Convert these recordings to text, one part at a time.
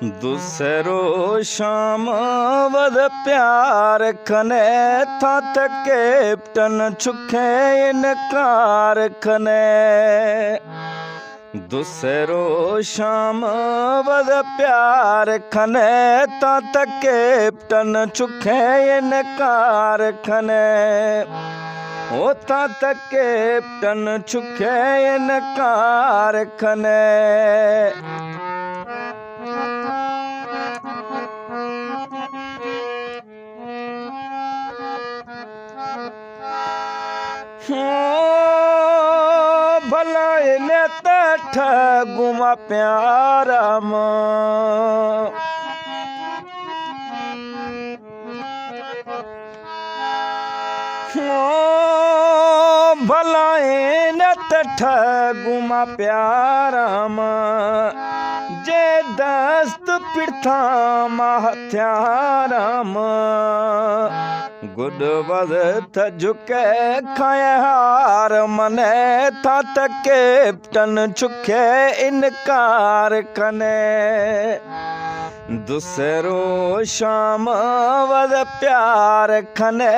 दूसरो शाम वद प्यार खने था त कैप्टन छुखे इनकार खने। दूसरो शाम वद प्यार खने था त कैप्टन छुखे इनकार खने। ओ था त कैप्टन छुखे इनकार खने। भला इन्हें तठ गुमा प्यारा भला इन्हें तठ गुमा प्यारा जे दस्त पिरथा मा हथियाराम। गुड वद थ झुके खाए हार मने था त कैप्टन छुखे इनकार कने। दूसरो शाम वद प्यार खने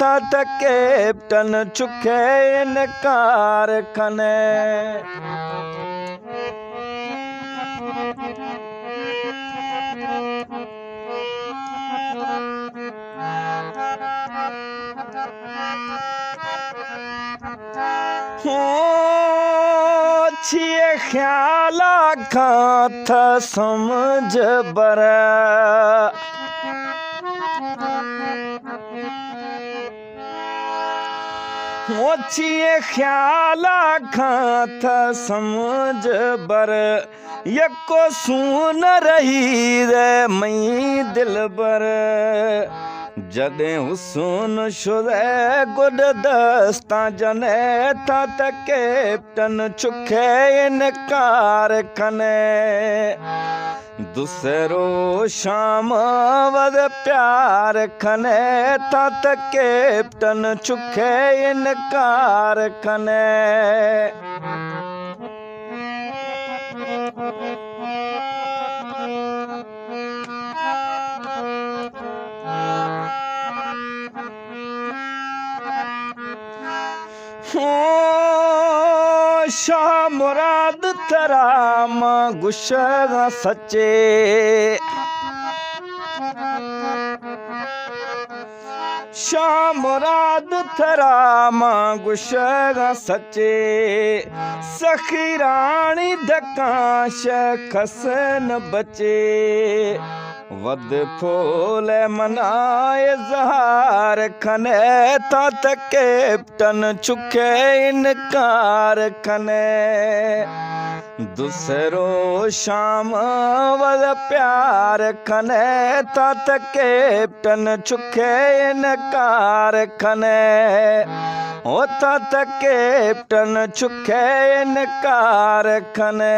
था त कैप्टन छुखे इनकार कने। छिए ख्याला खां था समझ बर। छिए ख्याला खां था समझ बर। यको सून रही रे मई दिल बर। जॾहिं हुसून शुरे गुड दस्ता जने था त कैप्टन छुखे इनकार कने। दूसरो शाम वद प्यार खने था त कैप्टन छुखे इनकार कने। शाह मुराद तराम गुशगा सच्चे। शाह मुराद तराम गुशगा सच्चे। सखी रानी दकाश खसन बचे। वद फूल मनाए ज़हार खने था त कैप्टन छुखे इनकार खने। दूसरो शाम वद प्यार खने था त कैप्टन छुखे इनकार खने। ओ था त कैप्टन छुखे इनकार खने।